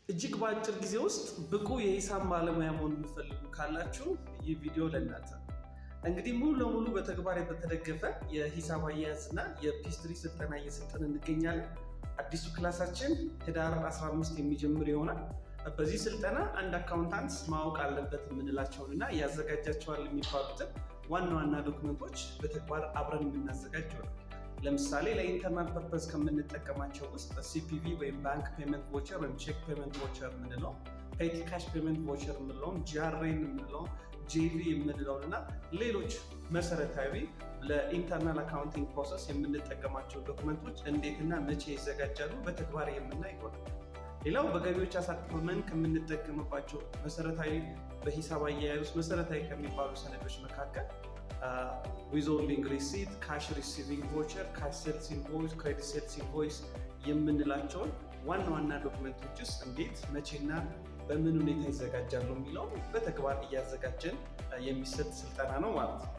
እጅግ በአጭር ጊዜ ውስጥ ብቁ የሂሳብ ባለሙያ መሆን የምትፈልጉ ካላችሁ ይህ ቪዲዮ ለእናንተ ነው። እንግዲህ ሙሉ ለሙሉ በተግባር በተደገፈ የሂሳብ አያያዝ እና የፒስትሪ ስልጠና እየሰጠን እንገኛለን። አዲሱ ክላሳችን ህዳር 15 የሚጀምር ይሆናል። በዚህ ስልጠና አንድ አካውንታንት ማወቅ አለበት የምንላቸውን እና ያዘጋጃቸዋል የሚባሉትን ዋና ዋና ዶክመንቶች በተግባር አብረን የምናዘጋጅ ይሆናል። ለምሳሌ ለኢንተርናል ፐርፐዝ ከምንጠቀማቸው ውስጥ ሲፒቪ ወይም ባንክ ፔመንት ቮቸር ወይም ቼክ ፔመንት ቮቸር የምንለው፣ ፔቲ ካሽ ፔመንት ቮቸር የምንለውን፣ ጂአርኤን የምንለውን፣ ጄቪ የምንለውን እና ሌሎች መሰረታዊ ለኢንተርናል አካውንቲንግ ፕሮሰስ የምንጠቀማቸው ዶክመንቶች እንዴትና መቼ ይዘጋጃሉ በተግባር የምናይ ይሆናል። ሌላው በገቢዎች አሳትመን ከምንጠቀምባቸው መሰረታዊ በሂሳብ አያያዝ ውስጥ መሰረታዊ ከሚባሉ ሰነዶች መካከል ዊዝሆልዲንግ ሪሲት፣ ካሽ ሪሲቪንግ ቮቸር፣ ካሽ ሴልስ ኢንቮይስ፣ ክሬዲት ሴልስ ኢንቮይስ የምንላቸውን ዋና ዋና ዶክመንቶች ውስጥ እንዴት መቼና በምን ሁኔታ ይዘጋጃሉ የሚለው በተግባር እያዘጋጀን የሚሰጥ ስልጠና ነው ማለት ነው።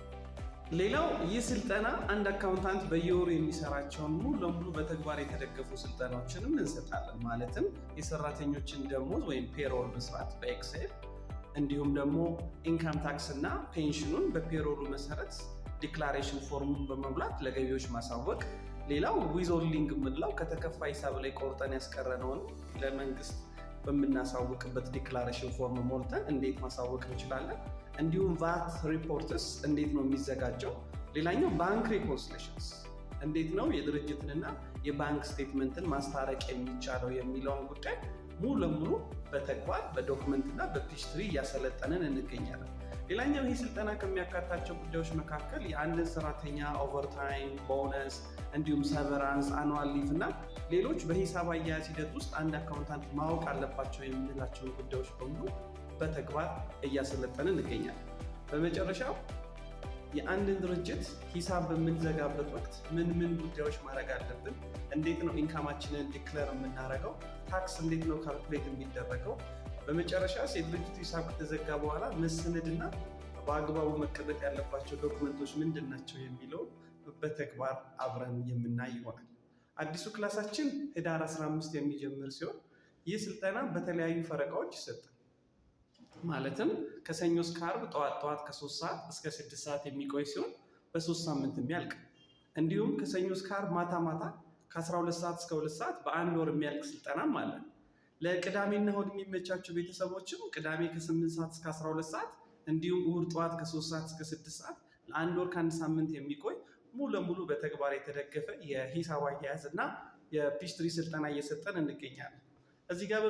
ሌላው ይህ ስልጠና አንድ አካውንታንት በየወሩ የሚሰራቸውን ሙሉ ለሙሉ በተግባር የተደገፉ ስልጠናዎችንም እንሰጣለን። ማለትም የሰራተኞችን ደሞዝ ወይም ፔሮል መስራት በኤክሴል እንዲሁም ደግሞ ኢንካም ታክስ እና ፔንሽኑን በፔሮሉ መሰረት ዲክላሬሽን ፎርሙን በመሙላት ለገቢዎች ማሳወቅ። ሌላው ዊዝሆልዲንግ የምንለው ከተከፋ ሂሳብ ላይ ቆርጠን ያስቀረነውን ለመንግስት በምናሳውቅበት ዲክላሬሽን ፎርም ሞልተን እንዴት ማሳወቅ እንችላለን። እንዲሁም ቫት ሪፖርትስ እንዴት ነው የሚዘጋጀው። ሌላኛው ባንክ ሪኮንሲሌሽንስ እንዴት ነው የድርጅትንና የባንክ ስቴትመንትን ማስታረቅ የሚቻለው የሚለውን ጉዳይ ሙሉ ለሙሉ በተግባር በዶክመንትና በፒስትሪ እያሰለጠንን እንገኛለን። ሌላኛው ይህ ስልጠና ከሚያካታቸው ጉዳዮች መካከል የአንድን ሰራተኛ ኦቨርታይም፣ ቦነስ እንዲሁም ሰቨራንስ፣ አኑዋል ሊቭ እና ሌሎች በሂሳብ አያያዝ ሂደት ውስጥ አንድ አካውንታንት ማወቅ አለባቸው የምንላቸውን ጉዳዮች በሙሉ በተግባር እያሰለጠንን እንገኛለን። በመጨረሻው የአንድን ድርጅት ሂሳብ በምንዘጋበት ወቅት ምን ምን ጉዳዮች ማድረግ አለብን፣ እንዴት ነው ኢንካማችንን ዲክለር የምናደርገው፣ ታክስ እንዴት ነው ካልኩሌት የሚደረገው፣ በመጨረሻ የድርጅቱ ሂሳብ ከተዘጋ በኋላ መሰነድና በአግባቡ መቀመጥ ያለባቸው ዶክመንቶች ምንድን ናቸው የሚለው በተግባር አብረን የምናይ ይሆናል። አዲሱ ክላሳችን ህዳር 15 የሚጀምር ሲሆን ይህ ስልጠና በተለያዩ ፈረቃዎች ይሰጣል። ማለትም ከሰኞ እስከ ዓርብ ጠዋት ከ3 ሰዓት እስከ 6 ሰዓት የሚቆይ ሲሆን በ3 ሳምንት የሚያልቅ፣ እንዲሁም ከሰኞ እስከ ዓርብ ማታ ከ12 ሰዓት እስከ 2 ሰዓት በአንድ ወር የሚያልቅ ስልጠናም አለ። ለቅዳሜና እሁድ የሚመቻቸው ቤተሰቦችም ቅዳሜ ከ8 ሰዓት እስከ 12 ሰዓት እንዲሁም እሁድ ጠዋት ከ3 ሰዓት እስከ 6 ሰዓት ለአንድ ወር ከ1 ሳምንት የሚቆይ ሙሉ ለሙሉ በተግባር የተደገፈ የሂሳብ አያያዝ እና የፒስትሪ ስልጠና እየሰጠን እንገኛለን። እዚህ ጋር